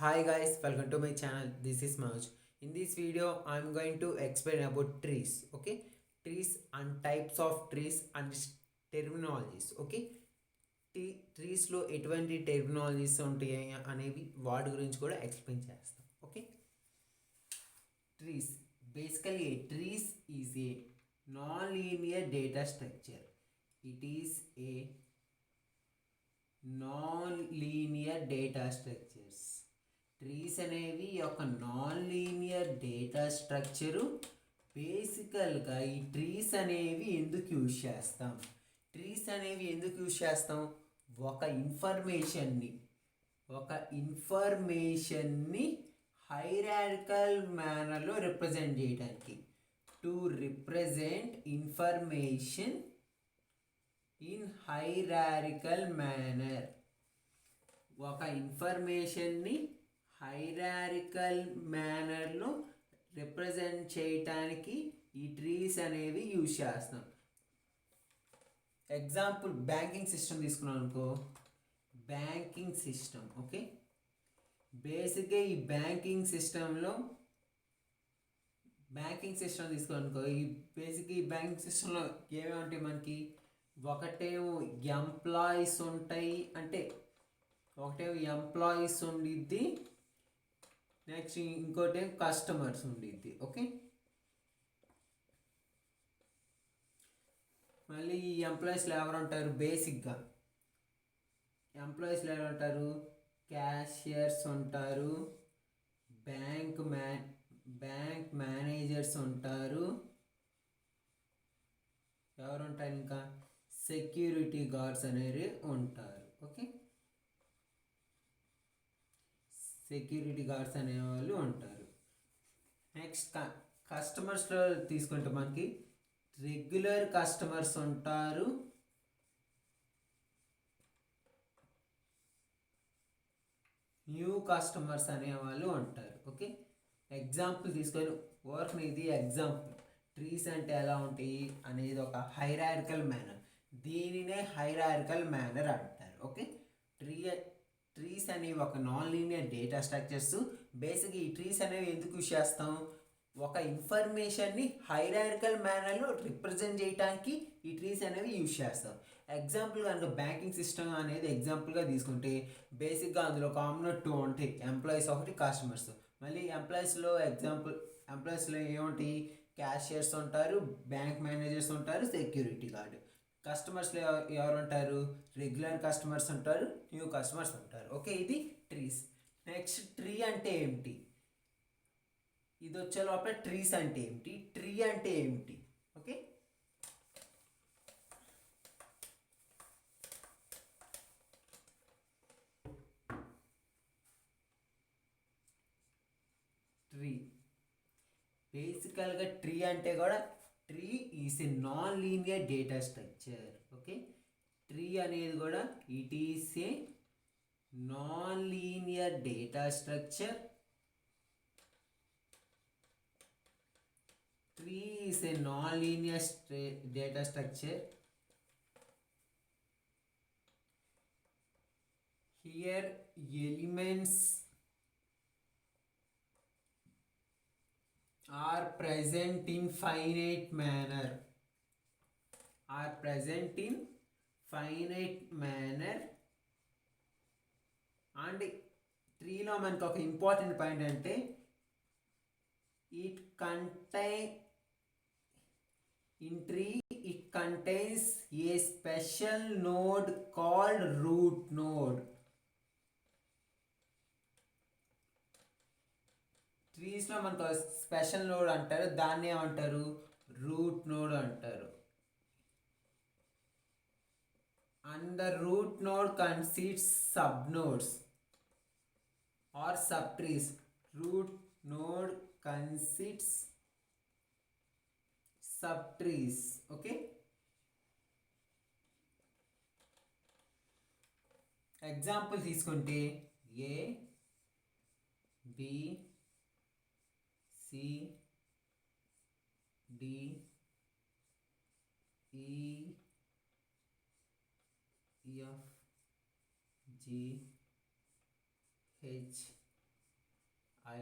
Hi guys, welcome to my channel. This is Manoj. In this video, I'm going to explain about trees. Okay, trees and types of trees and terminologies. Okay, trees లో ఎటువంటి terminologies ఉంటాయి అనేవి వాటి గురించి కూడా explain చేస్తాం. Okay, trees. Basically, a trees is a non-linear data structure. It is a non-linear data structures. Trees అనేవి ఒక నాన్ లీనియర్ డేటా స్ట్రక్చరు. బేసికల్గా ఈ ట్రీస్ అనేవి ఎందుకు యూజ్ చేస్తాం ఒక ఇన్ఫర్మేషన్ని హైరార్కల్ మేనర్లో రిప్రజెంట్ చేయడానికి. To represent information in hierarchical manner. ఒక ఇన్ఫర్మేషన్ని హైరారికల్ మేనర్లో రిప్రజెంట్ చేయటానికి ఈ ట్రీస్ అనేవి యూజ్ చేస్తాం. ఎగ్జాంపుల్ బ్యాంకింగ్ సిస్టమ్ తీసుకున్నాం అనుకో, బ్యాంకింగ్ సిస్టమ్. ఓకే, బేసిక్గా ఈ బ్యాంకింగ్ సిస్టమ్ తీసుకున్నాం అనుకో, ఈ బ్యాంకింగ్ సిస్టంలో ఏమేమి ఉంటాయి మనకి? ఒకటేమో ఎంప్లాయీస్ ఉంటాయి, ఉండిద్ది. నెక్స్ట్ ఇంకోటి కస్టమర్స్ ఉండిద్ది. ఓకే, మళ్ళీ ఈ ఎంప్లాయీస్లో ఎవరు ఉంటారు? బేసిక్గా ఎంప్లాయీస్లో ఎవరు ఉంటారు? క్యాషియర్స్ ఉంటారు, బ్యాంక్ మేనేజర్స్ ఉంటారు, ఎవరు ఉంటారు? ఇంకా సెక్యూరిటీ గార్డ్స్ అనేవి ఉంటారు. ఓకే, సెక్యూరిటీ గార్డ్స్ అనేవాళ్ళు ఉంటారు. నెక్స్ట్ కస్టమర్స్లో తీసుకుంటే మనకి రెగ్యులర్ కస్టమర్స్ ఉంటారు, న్యూ కస్టమర్స్ అనేవాళ్ళు ఉంటారు. ఓకే, ఎగ్జాంపుల్ తీసుకొని ఇది ఎగ్జాంపుల్. ట్రీస్ అంటే ఎలా ఉంటాయి అనేది ఒక హైరార్కల్ మేనర్. దీనినే హైరార్కల్ మేనర్ అంటారు. ఓకే, ట్రీస్ అనేవి ఒక నాన్ లీనియర్ డేటా స్ట్రక్చర్స్. బేసిక్గా ఈ ట్రీస్ అనేవి ఎందుకు యూజ్ చేస్తాం? ఒక ఇన్ఫర్మేషన్ని హైరార్కల్ మేనర్లో రిప్రజెంట్ చేయడానికి ఈ ట్రీస్ అనేవి యూజ్ చేస్తాం. ఎగ్జాంపుల్ కనుక బ్యాంకింగ్ సిస్టమ్ అనేది ఎగ్జాంపుల్గా తీసుకుంటే, బేసిక్గా అందులో కామన్ 2 ఉంటాయి, ఎంప్లాయీస్ ఒకటి, కస్టమర్స్. మళ్ళీ ఎంప్లాయీస్లో ఏముంటాయి? క్యాషియర్స్ ఉంటారు, బ్యాంక్ మేనేజర్స్ ఉంటారు, సెక్యూరిటీ గార్డ్. కస్టమర్స్లో ఎవరు ఉంటారు? రెగ్యులర్ కస్టమర్స్ ఉంటారు, న్యూ కస్టమర్స్ ఉంటారు. ఓకే, ఇది ట్రీస్. నెక్స్ట్ ట్రీ అంటే ఏమిటి? ఇది వచ్చే లోపల ట్రీస్ అంటే ఏమిటి, ట్రీ అంటే ఏమిటి? ఓకే, ట్రీ బేసికల్గా ట్రీ అంటే కూడా tree is a non linear data structure. Okay, tree అనేది కూడా it is a non linear data structure. Tree is a non-linear data structure. Here elements are present in finite manner. And ట్రీలో మనకు ఒక important point అంటే it contains a special node called root node. ట్రీస్లో మనకు special node అంటారు, దాన్ని ఏమంటారు? Root node అంటారు. And the root node consists sub nodes or subtrees. Root node consists subtrees. Okay, example తీసుకుంటే A, B, C, D, E, F, G, H, I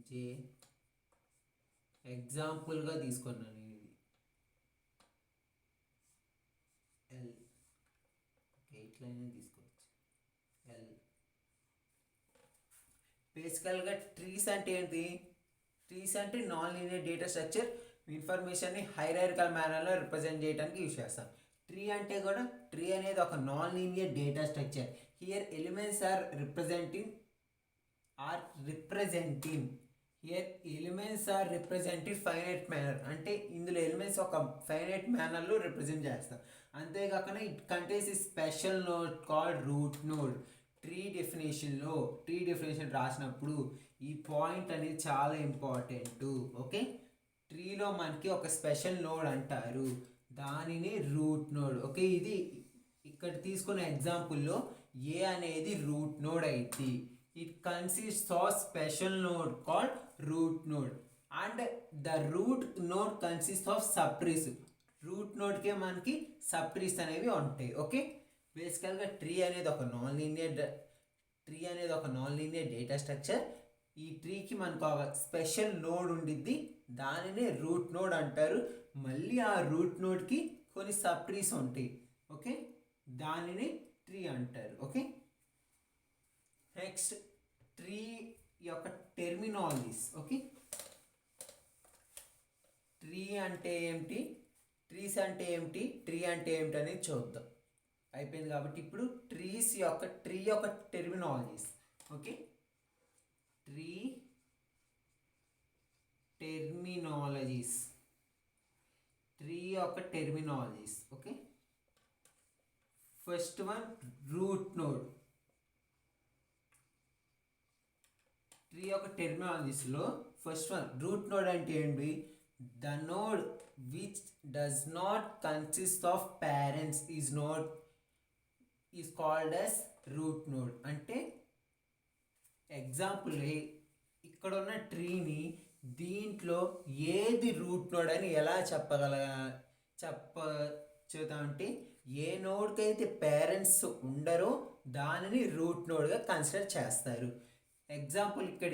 జే ఎగ్జాంపుల్గా తీసుకున్నాను ఇది L. Okay, ఇట్లయినా తీసుకోవచ్చు ఎల్. బేసికల్గా ట్రీస్ అంటే ఏంటి? ట్రీస్ అంటే నాన్ లీనియర్ డేటా స్ట్రక్చర్, ఇన్ఫర్మేషన్ని హైరార్కికల్ మేనర్లో రిప్రజెంట్ చేయడానికి యూజ్ చేస్తాం. ట్రీ అంటే కూడా ట్రీ అనేది ఒక non linear data structure. Here elements are representing here elements are represented finite మేనర్. అంటే ఇందులో ఎలిమెంట్స్ ఒక ఫైనైట్ మేనర్లో రిప్రజెంట్ చేస్తాం. అంతేకాకుండా ఇట్ కంటైన్స్ ఈ special node called root node. Tree definition రాసినప్పుడు ఈ పాయింట్ అనేది చాలా ఇంపార్టెంట్. ఓకే, ట్రీలో మనకి ఒక స్పెషల్ నోడ్ అంటారు, దానిని రూట్ నోడ్. ఓకే, ఇది ఇక్కడ తీసుకున్న ఎగ్జాంపుల్లో ఏ అనేది రూట్ నోడ్ అయింది. It consists of special node called root node and the root node consist of sub trees. Root నోడ్కే మనకి సబ్ ట్రీస్ అనేవి ఉంటాయి. ఓకే, బేసికల్గా ట్రీ అనేది ఒక నాన్ లీనియర్ డేటా స్ట్రక్చర్. ఈ ట్రీకి మనకు ఒక స్పెషల్ నోడ్ ఉండిద్ది, దానినే రూట్ నోడ్ అంటారు. మళ్ళీ ఆ రూట్ నోడ్కి కొన్ని సబ్ ట్రీస్ ఉంటాయి. ఓకే, దానిని ట్రీ అంటారు. ఓకే, నెక్స్ట్ ట్రీ యొక్క టెర్మినాలజీస్. ఓకే, ట్రీ అంటే ఏమిటి, ట్రీస్ అంటే ఏమిటి, ట్రీ అంటే ఏమిటి అనేది చూద్దాం. అయిపోయింది కాబట్టి ఇప్పుడు ట్రీ యొక్క టెర్మినాలజీస్. ఓకే, ట్రీ యొక్క terminologies. Okay, first one root node. Tree యొక్క టెర్మినాలజీస్లో ఫస్ట్ వన్ రూట్ నోడ్ అంటే ఏంటి? The node which does not consist of parents is called as root node. అంటే ఎగ్జాంపుల్, ఇక్కడ ఉన్న ట్రీని దీంట్లో ఏది రూట్ నోడ్ అని ఎలా చెప్పచ్చుతామంటే ఏ నోడ్కి అయితే పేరెంట్స్ ఉండరో దానిని రూట్ నోడ్గా కన్సిడర్ చేస్తారు. ఎగ్జాంపుల్, ఇక్కడ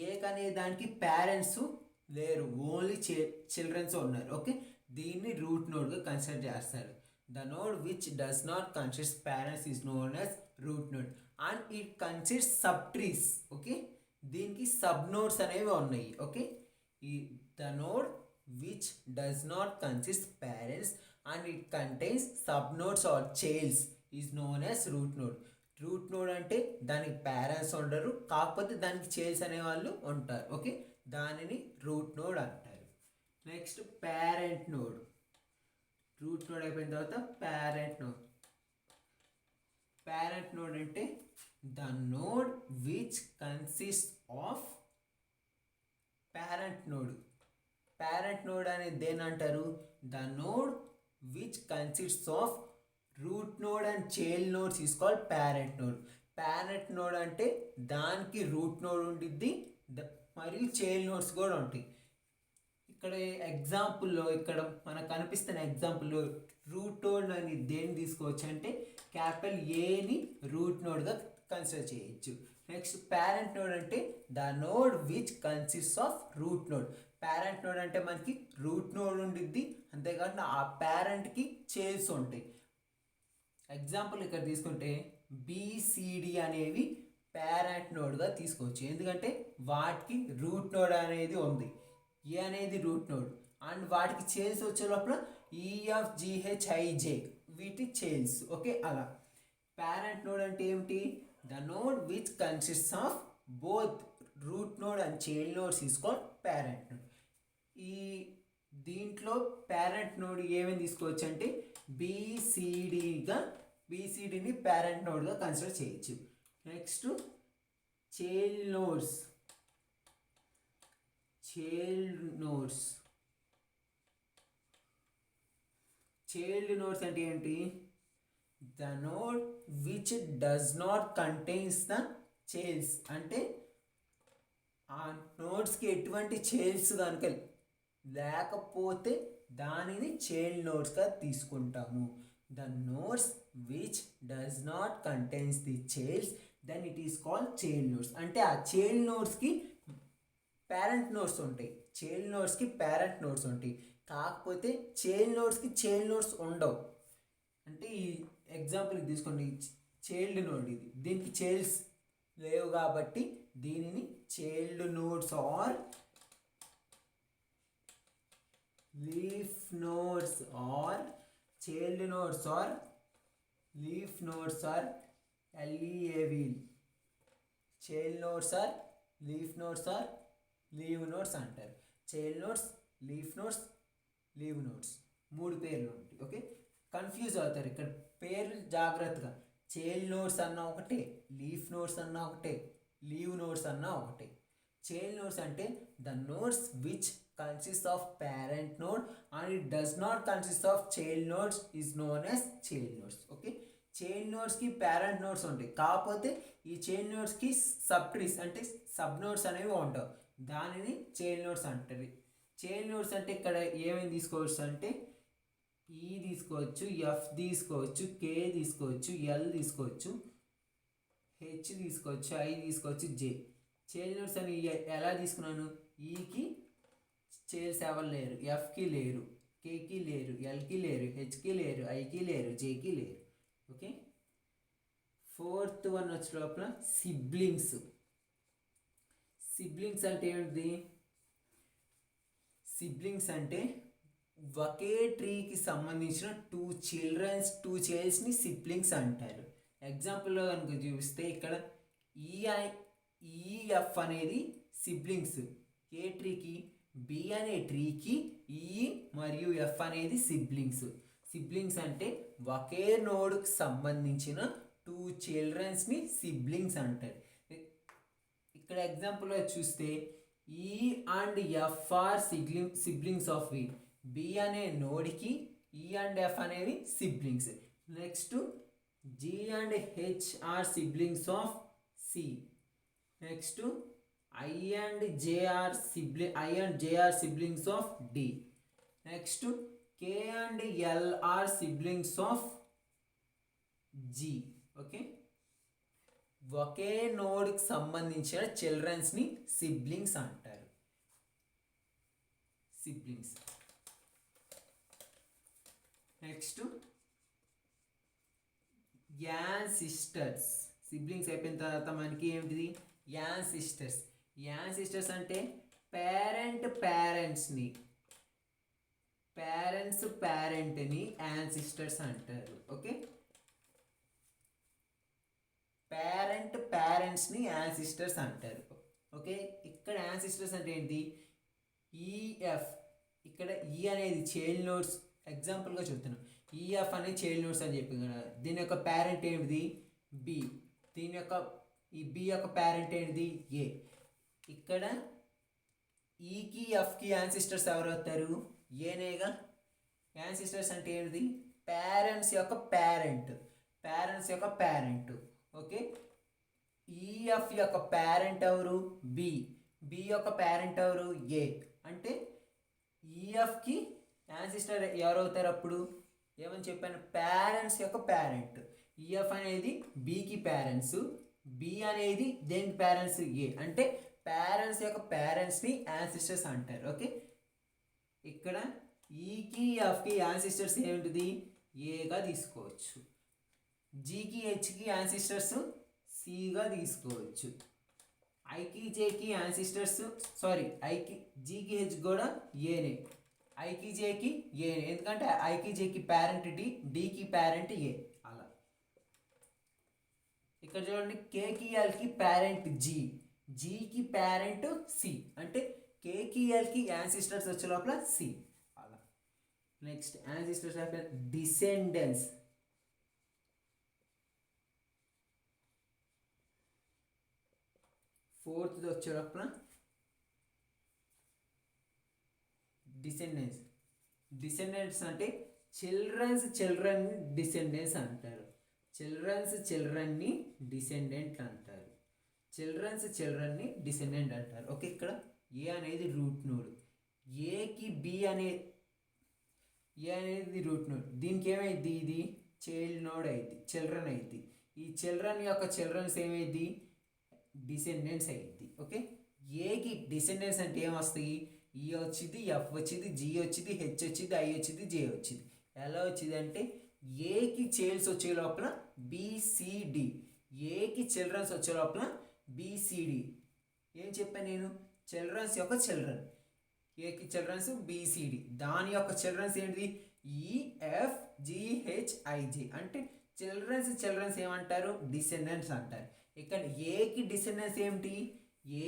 ఏక్ అనే దానికి పేరెంట్స్ లేరు, ఓన్లీ చిల్డ్రన్స్ ఉన్నారు. ఓకే, దీన్ని రూట్ నోడ్గా కన్సిడర్ చేస్తారు. The node which does not consist parents is known as root node and it consist sub trees. Okay, దీనికి సబ్ నోడ్స్ అనేవి ఉన్నాయి. Okay, the node which does not consist parents and it contains sub nodes or childs is known as root node. Root node అంటే దానికి parents ఉండరు, కాకపోతే దానికి child's అనేవాళ్ళు ఉంటారు. ఓకే, దానిని రూట్ నోడ్ అంటారు. Next parent node. Root node అయిపోయిన తర్వాత పేరెంట్ నోడ్ అంటే the node which consist of parent node అనేది దేని అంటారు? The node which consists of root node and child nodes is called parent node. Parent node అంటే దానికి root node ఉండిద్ది మరియు చైల్డ్ నోడ్స్ కూడా ఉంటాయి. ఇక్కడ ఎగ్జాంపుల్లో ఇక్కడ మనకు కనిపిస్తున్న ఎగ్జాంపుల్లో రూట్ నోడ్ అని దేన్ని తీసుకోవచ్చు అంటే క్యాపిటల్ ఏని రూట్ నోడ్గా కన్సిడర్ చేయొచ్చు. నెక్స్ట్ పేరెంట్ నోడ్ అంటే the node which consist of root node. Parent node అంటే మనకి రూట్ నోడ్ ఉండిద్ది, అంతేకాకుండా ఆ పేరెంట్కి చైల్డ్స్ ఉంటాయి. ఎగ్జాంపుల్ ఇక్కడ తీసుకుంటే BCD అనేవి పేరెంట్ నోడ్గా తీసుకోవచ్చు, ఎందుకంటే వాటికి రూట్ నోడ్ అనేది ఉంది. ఏ అనేది రూట్ నోడ్ అండ్ వాటికి చైల్డ్స్ వచ్చే లోపల EFGHIJ వీటి చైల్డ్స్. ఓకే, అలా పేరెంట్ నోడ్ అంటే ఏమిటి? The node which consists of both root node and child nodes is called parent node. దీంట్లో పేరెంట్ నోడ్ ఏమేమి తీసుకోవచ్చు అంటే BCDని పేరెంట్ నోడ్గా కన్సిడర్ చేయొచ్చు. నెక్స్ట్ చైల్డ్ నోడ్స్ అంటే ఏంటి? The node which does not contains the childs. అంటే ఆ నోడ్స్కి ఎటువంటి చైల్డ్స్ కనుక లేకపోతే దానిని చైల్డ్ నోడ్స్గా తీసుకుంటాము. The nodes which does not contains the childs then it is called child nodes. అంటే ఆ చైల్డ్ నోడ్స్కి పేరెంట్ నోడ్స్ ఉంటాయి, చైల్డ్ నోడ్స్కి పేరెంట్ నోడ్స్ ఉంటాయి. కాకపోతే చైల్డ్ నోడ్స్కి చైల్డ్ నోడ్స్ ఉండవు. అంటే ఈ ఎగ్జాంపుల్ తీసుకోండి, చైల్డ్ నోడ్ ఇది, దీనికి చైల్డ్స్ లేవు కాబట్టి దీనిని child nodes or leaf nodes or child nodes or leaf nodes or LEAV. Child nodes or leaf nodes or leave nodes అంటారు. Child nodes, leaf nodes, leave nodes, 3 పేర్లు ఉంటాయి. Okay, confuse అవుతారు ఇక్కడ, పేర్లు జాగ్రత్తగా. చైల్డ్ నోడ్స్ అన్న ఒకటే, leaf nodes అన్న ఒకటే, లీవ్ నోడ్స్ అన్న ఒకటే. చైల్డ్ నోడ్స్ అంటే the nodes which consist of parent node and it does not consist of child nodes is known as child nodes. Okay, child నోడ్స్కి పేరెంట్ నోడ్స్ ఉంటాయి, కాకపోతే ఈ చైల్డ్ నోడ్స్కి సబ్ ట్రీస్ అంటే sub nodes అనేవి ఉండవు, దానిని చైల్డ్ నోడ్స్ అంటారు. చైల్డ్ నోడ్స్ అంటే ఇక్కడ ఏమేమి తీసుకోవచ్చు అంటే ఈ తీసుకోవచ్చు, ఎఫ్ తీసుకోవచ్చు, కే తీసుకోవచ్చు, ఎల్ తీసుకోవచ్చు, హెచ్ తీసుకోవచ్చు, ఐ తీసుకోవచ్చు, జే. చైల్డ్ నోడ్స్ అని ఎలా తీసుకున్నాను, ఈకి చైల్డ్స్ ఎవరు లేరు, ఎఫ్కి లేరు, కేకి లేరు, ఎల్కి లేరు, హెచ్కి లేరు, ఐకి లేరు, జేకి లేరు. ఓకే, 4th వన్ వచ్చే లోపల సిబ్లింగ్స్. సిబ్లింగ్స్ అంటే ఏంటిది, సిబ్లింగ్స్ అంటే ఒకే ట్రీకి సంబంధించిన 2 చైల్డ్స్ని సిబ్లింగ్స్ అంటారు. ఎగ్జాంపుల్లో కనుక చూపిస్తే ఇక్కడ ఈఎఫ్ అనేది సిబ్లింగ్స్ ఏ ట్రీకి, బి అనే ట్రీకి ఈ మరియు ఎఫ్ అనేది సిబ్లింగ్స్. సిబ్లింగ్స్ అంటే ఒకే నోడ్కి సంబంధించిన 2 చిల్డ్రన్స్ని సిబ్లింగ్స్ అంటారు. ఇక్కడ ఎగ్జాంపుల్లో చూస్తే E and F are siblings of B. B అనే నోడ్కి ఈ అండ్ ఎఫ్ అనేవి siblings. Next G and H are siblings of C. Next I and J are siblings of D. Next K and L are siblings of G. Okay, ఒకే నోడ్కి సంబంధించిన చిల్డ్రన్స్ని siblings అంటారు. Siblings. Next ancestors. Siblings అయిపోయిన తర్వాత మనకి ఏమిటిది, ancestors. Ancestors అంటే పేరెంట్ని యాన్సిస్టర్స్ అంటారు. ఓకే, పేరెంట్స్ని యాన్సిస్టర్స్ అంటారు. ఓకే, ఇక్కడ యాన్సిస్టర్స్ అంటే ఏంటి, ఈఎఫ్. ఇక్కడ ఈ అనేది చైల్డ్ నోడ్స్, ఎగ్జాంపుల్గా చెప్తున్నాను. ఈఎఫ్ అనేది చైల్డ్ నోడ్స్ అని చెప్పి కదా, దీని యొక్క పేరెంట్ ఏంటిది బి, దీని యొక్క ఈ బి యొక్క పేరెంట్ ఏంటిది ఏ. ఇక్కడ ఈకి ఎఫ్కి యాన్సిస్టర్స్ ఎవరు అవుతారు, ఏనేగా. యాన్సిస్టర్స్ అంటే ఏంటిది, పేరెంట్స్ యొక్క పేరెంట్. ఓకే, ఈఎఫ్ యొక్క పేరెంట్ ఎవరు బి, బి యొక్క పేరెంట్ ఎవరు ఏ. అంటే ఈఎఫ్కి యాన్సిస్టర్ ఎవరు అవుతారు అప్పుడు, ఏమని చెప్పాను, పేరెంట్స్ యొక్క పేరెంట్. ఈఎఫ్ అనేది బికి పేరెంట్స్, బి అనేది దేనికి పేరెంట్స్ ఏ. అంటే పేరెంట్స్ యొక్క పేరెంట్స్ని యాన్సిస్టర్స్ అంటారు. ఓకే, ఇక్కడ ఈకి ఎఫ్కి యాన్సిస్టర్స్ ఏమిటిది ఏగా తీసుకోవచ్చు, జీకి హెచ్కి యాన్సిస్టర్స్ సిగా తీసుకోవచ్చు, ఐకి జేకి యాన్సిస్టర్స్ ఐకి జీకి హెచ్ కూడా ఏనే, ఐకి జేకి ఏనే, ఎందుకంటే ఐకి జేకి పేరెంట్ డి, డికి పేరెంట్ ఏ. అలా ఇక్కడ చూడండి, కేకి ఎల్కి పేరెంట్ జీ, జీకి పేరెంట్ సి. అంటే కేకి ఎల్కి యాన్సిస్టర్స్ వచ్చే లోపల సి. అలా next ancestors of descendants. Fourth వచ్చే లోపల డిసెండెంట్స్ అంటే చిల్డ్రన్ డిసెండెంట్స్ అంటారు. చిల్డ్రన్ని డిసెండెంట్ అంటారు. చిల్డ్రన్ని డిసెండెంట్ అంటారు. ఓకే, ఇక్కడ ఏ అనేది రూట్ నోడ్, ఏకి బి ఏ అనేది రూట్ నోడ్, దీనికి ఏమైంది, ఇది చైల్డ్ నోడ్ అయింది, చిల్డ్రన్ అయింది. ఈ చిల్డ్రన్ యొక్క చిల్డ్రన్స్ ఏమైంది, డిసెండెంట్స్ అయ్యింది. ఓకే, ఏకి డిసెండెంట్స్ అంటే ఏమొస్తాయి, ఈ వచ్చింది, ఎఫ్ వచ్చింది, జి వచ్చింది, హెచ్ వచ్చింది, ఐ వచ్చింది, జే వచ్చింది. ఎలా వచ్చింది అంటే ఏకి చైల్డ్స్ వచ్చే లోపల బిసిడి, ఏకి చిల్డ్రన్స్ వచ్చే లోపల బిసిడి. ఏం చెప్పాను నేను, చిల్డ్రన్స్ యొక్క చిల్డ్రన్, ఏకి చిల్డ్రన్స్ బిసిడి, దాని యొక్క చిల్డ్రన్స్ ఏంటిది ఈఎఫ్ జిహెచ్ఐజే. అంటే చిల్డ్రన్స్ ఏమంటారు, డిసెండెంట్స్ అంటారు. ఇక్కడ ఏకి డిసెండెంట్స్ ఏమిటి,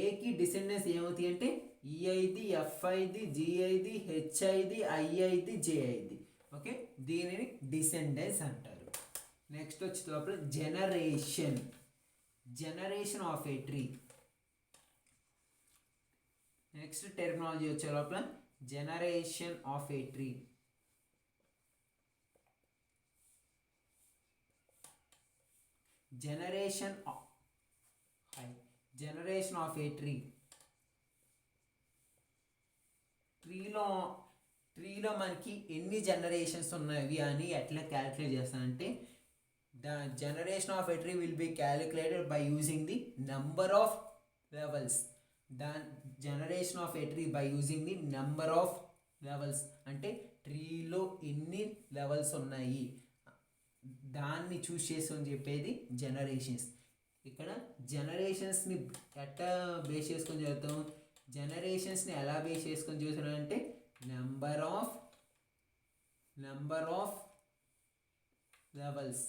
ఏకి డిసెండెంట్స్ ఏమవుతాయి అంటే ఈఐది, ఎఫ్ఐది, జిఐది, హెచ్ఐది, ఐఐది, జేఐది. ఓకే, దీనిని డిసెండెంట్స్ అంటారు. నెక్స్ట్ వచ్చే లోపల generation of a tree. Next terminology వచ్చే లోపల generation of a tree. Generation of a tree. ట్రీలో మనకి ఎన్ని జనరేషన్స్ ఉన్నాయి అని ఎట్లా క్యాలిక్యులేట్ చేస్తానంటే, the generation of a tree will be calculated by using the number of levels. Generation of a tree by using the number of levels అంటే ట్రీలో ఎన్ని లెవెల్స్ ఉన్నాయి దాన్ని చూస్ చేసుకొని చెప్పేది జనరేషన్స్. ఇక్కడ జనరేషన్స్ని ఎట్లా బేస్ చేసుకొని చదువుతాం, జనరేషన్స్ని ఎలా బేస్ చేసుకొని చూసానంటే నెంబర్ ఆఫ్ లెవెల్స్.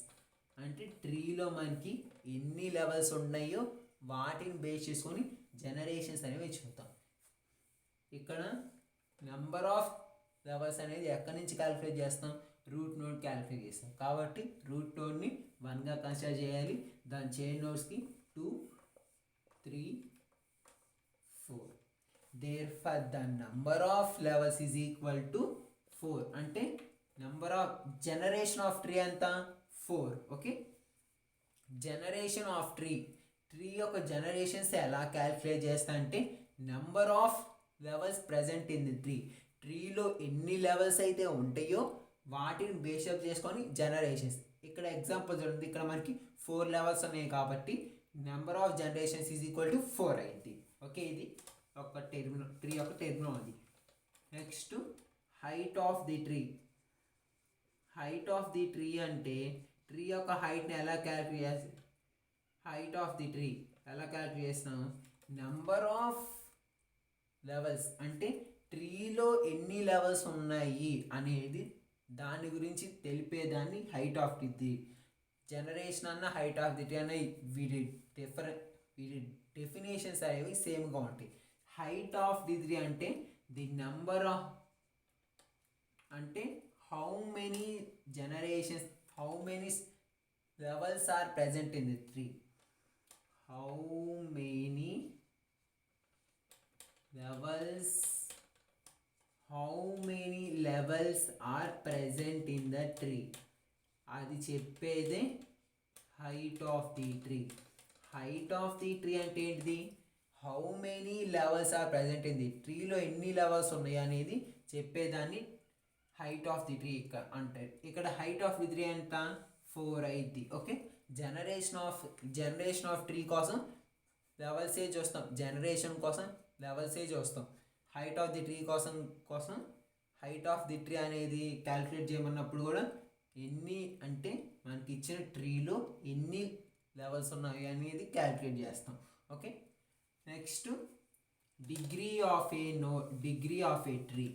అంటే ట్రీలో మనకి ఎన్ని లెవెల్స్ ఉన్నాయో వాటిని బేస్ చేసుకొని జనరేషన్స్ అనేవి చూద్దాం. ఇక్కడ నెంబర్ ఆఫ్ లెవెల్స్ అనేది ఎక్కడి నుంచి క్యాలిక్యులేట్ చేస్తాం, రూట్ నోడ్ క్యాలిక్యులేట్ చేస్తాం. కాబట్టి రూట్ నోడ్ని 1గా కన్సిడర్ చేయాలి, దాని chain నోడ్స్కి 2, 3, 4. Therefore the number of levels is equal to 4. అంటే number of generation of tree ఎంత 4. ఓకే, జనరేషన్ ఆఫ్ ట్రీ యొక్క జనరేషన్స్ ఎలా క్యాలిక్యులేట్ చేస్తా అంటే number of levels present in the ట్రీలో ఎన్ని లెవెల్స్ అయితే ఉంటాయో వాటిని బేస్అప్ చేసుకొని జనరేషన్స్. ఇక్కడ ఎగ్జాంపుల్ చూడండి, ఇక్కడ మనకి 4 లెవెల్స్ ఉన్నాయి కాబట్టి number of generations is equal to 4 అయింది. ఓకే, ఇది ఒక ట్రీ యొక్క terminology. Next height of the tree. Height of the tree అంటే ట్రీ యొక్క హైట్ని ఎలా క్యాలిక్యులేట్ చేస్తాం, హైట్ ఆఫ్ ది ట్రీ ఎలా క్యాలిక్యులేట్ చేస్తాం, నెంబర్ ఆఫ్ లెవెల్స్ అంటే ట్రీలో ఎన్ని లెవెల్స్ ఉన్నాయి అనేది దాని గురించి తెలిపేదాన్ని height of the tree. Generation అన్న హైట్ ఆఫ్ ది ట్రీ అన్న వీటి డెఫినేషన్స్ అనేవి సేమ్గా ఉంటాయి. హైట్ ఆఫ్ ది ట్రీ అంటే ది నెంబర్ ఆఫ్ అంటే how many generations, how many levels are present in the tree. How many levels are present in the tree. అది చెప్పేదే height of the tree. Height of the tree అంటే ఏంటిది, how many levels are present in the ట్రీలో ఎన్ని levels ఉన్నాయి అనేది చెప్పేదాన్ని height of the tree అంటే. ఇక్కడ హైట్ ఆఫ్ ది ట్రీ ఎంత 4 అయింది. ఓకే, జనరేషన్ ఆఫ్ ట్రీ కోసం లెవెల్సే చూస్తాం, జనరేషన్ కోసం లెవెల్సే చూస్తాం. హైట్ ఆఫ్ ది ట్రీ కోసం హైట్ ఆఫ్ ది ట్రీ అనేది క్యాలిక్యులేట్ చేయమన్నప్పుడు కూడా ఎన్ని అంటే మనకి ఇచ్చిన ట్రీలో ఎన్ని లెవెల్స్ ఉన్నాయి అనేది క్యాలిక్యులేట్ చేస్తాం. Okay, next degree of a tree.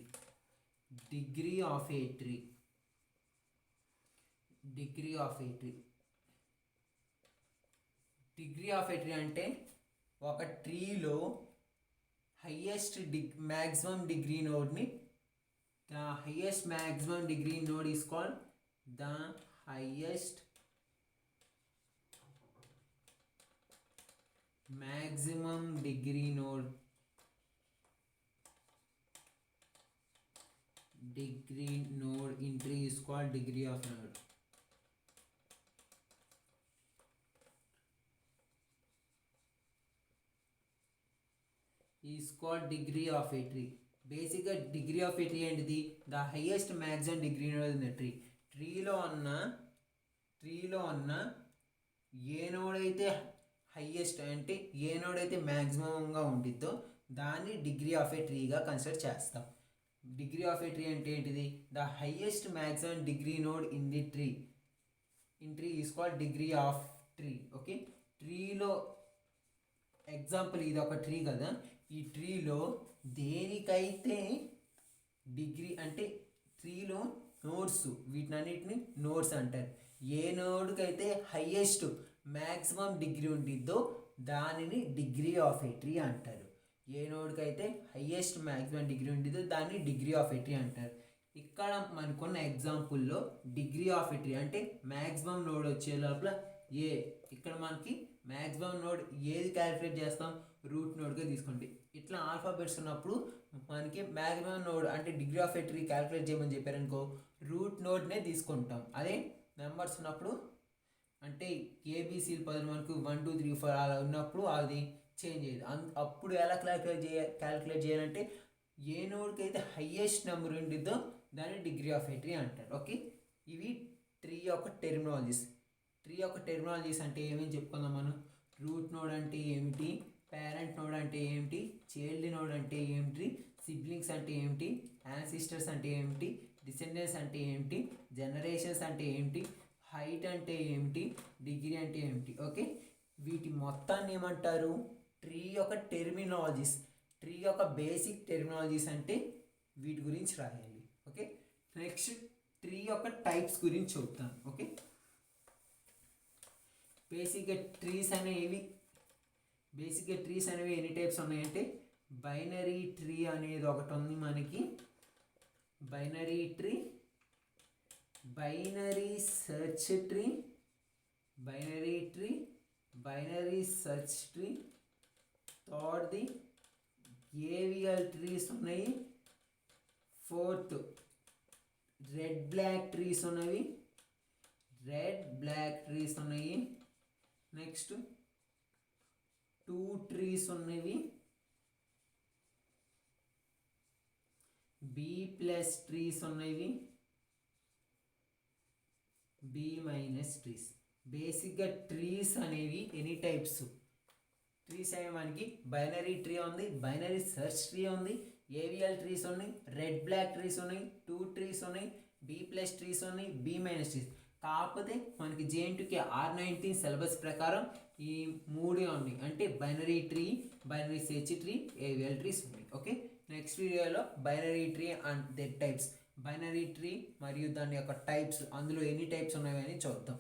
Degree of a tree అంటే ఒక ట్రీలో హైయెస్ట్ మ్యాక్సిమం డిగ్రీ నోడ్ని, the highest maximum degree node is called the highest maximum degree node. Degree node in tree is called degree of node. Is called degree of a tree. Basically degree of a tree and the highest maximum degree node in the tree. ట్రీలో ఉన్న ఏ node అయితే highest అంటే ఏ node అయితే మ్యాక్సిమంగా ఉండిద్దో దాన్ని degree of a ట్రీగా consider చేస్తాం. Degree of a tree అంటే ఏంటిది? The highest maximum degree node in the tree is called degree of tree. Okay, ట్రీలో ఎగ్జాంపుల్ ఇది ఒక ట్రీ కదా, ఈ ట్రీలో దేనికైతే డిగ్రీ అంటే ట్రీలో నోడ్స్, వీటినన్నిటిని నోడ్స్ అంటారు. ఏ నోడ్కి అయితే హైయెస్ట్ మ్యాక్సిమం డిగ్రీ ఉండిద్దో దానిని డిగ్రీ ఆఫ్ ఏ ట్రీ అంటారు. ఏ నోడ్కి అయితే హైయెస్ట్ మ్యాక్సిమం డిగ్రీ ఉండిద్దో దాన్ని డిగ్రీ ఆఫ్ ఏ ట్రీ అంటారు. ఇక్కడ మనకున్న ఎగ్జాంపుల్లో డిగ్రీ ఆఫ్ ఏ ట్రీ అంటే మ్యాక్సిమం నోడ్ వచ్చే లోపల ఏ, ఇక్కడ మనకి మ్యాక్సిమం నోడ్ ఏది క్యాలిక్యులేట్ చేస్తాం? రూట్ నోడ్గా తీసుకోండి. ఇట్లా ఆల్ఫాబెట్స్ ఉన్నప్పుడు మనకి మ్యాక్సిమం నోడ్ అంటే degree of a tree calculate చేయమని చెప్పారనుకో రూట్ నోడ్నే తీసుకుంటాం. అదే నెంబర్స్ ఉన్నప్పుడు అంటే ఏబిసిలు 10 మనకు 1 2 3 4 అలా ఉన్నప్పుడు అది చేంజ్ అయ్యేది. అప్పుడు ఎలా క్యాలిక్యులేట్ చేయాలంటే ఏ నోడ్కి అయితే హైయెస్ట్ నెంబర్ ఉండిద్దో దాన్ని డిగ్రీ ఆఫ్ ఏ ట్రీ అంటారు. ఓకే, ఇవి ట్రీ యొక్క టెర్మినాలజీస్. ట్రీ యొక్క టెర్మినాలజీస్ అంటే ఏమేమి చెప్పుకుందాం మనం? రూట్ నోడ్ అంటే ఏమిటి, పేరెంట్ నోడ్ అంటే ఏమిటి, చైల్డ్ నోడ్ అంటే ఏమిటి, సిబ్లింగ్స్ అంటే ఏమిటి, యాన్సిస్టర్స్ అంటే ఏమిటి, డిసెండెంట్స్ అంటే ఏమిటి, జనరేషన్స్ అంటే ఏమిటి, హైట్ అంటే ఏమిటి, డిగ్రీ అంటే ఏమిటి. ఓకే, వీటి మొత్తాన్ని ఏమంటారు? ట్రీ యొక్క టెర్మినాలజీస్. ట్రీ యొక్క బేసిక్ టెర్మినాలజీస్ అంటే వీటి గురించి రాయాలి. ఓకే, నెక్స్ట్ ట్రీ యొక్క టైప్స్ గురించి చెప్తాను. ఓకే, బేసిక్గా ట్రీస్ అనేవి ఎన్ని టైప్స్ ఉన్నాయంటే బైనరీ ట్రీ అనేది ఒకటి ఉంది మనకి. Binary tree, binary search tree, binary search tree, థర్డ్ది ఏవిఎల్ ట్రీస్ ఉన్నాయి, ఫోర్త్ రెడ్ బ్లాక్ ట్రీస్ ఉన్నాయి, నెక్స్ట్ 2 ట్రీస్ ఉన్నవి, బి ప్లస్ ట్రీస్ ఉన్నవి, బి మైనస్ ట్రీస్. బేసిక్గా ట్రీస్ అనేవి ఎనీ టైప్స్. ట్రీస్ అనేవి మనకి బైనరీ ట్రీ ఉంది, బైనరీ సెర్చ్ ట్రీ ఉంది, ఏవిఎల్ ట్రీస్ ఉన్నాయి, రెడ్ బ్లాక్ ట్రీస్ ఉన్నాయి, 2 ట్రీస్ ఉన్నాయి, బి ప్లస్ ట్రీస్ ఉన్నాయి, బి మైనస్ ట్రీస్. కాకపోతే మనకి జేఎన్టీయూకి R19 సిలబస్ ప్రకారం ఈ 3 ఉన్నాయి, అంటే binary tree, binary search tree, AVL trees ఉన్నాయి. ఓకే, నెక్స్ట్ వీడియోలో binary tree and there types, binary tree మరియు దాని యొక్క టైప్స్, అందులో ఎన్ని టైప్స్ ఉన్నాయని చూద్దాం.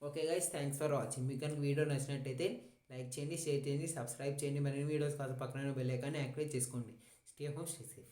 Okay guys, thanks for watching. మీకు కనుక వీడియో నచ్చినట్టయితే లైక్ చేయండి, షేర్ చేయండి, సబ్స్క్రైబ్ చేయండి. మరిన్ని వీడియోస్ కోసం పక్కన బెల్ ఐకాన్ని యాక్టివేట్ చేసుకోండి. Stay home, stay safe.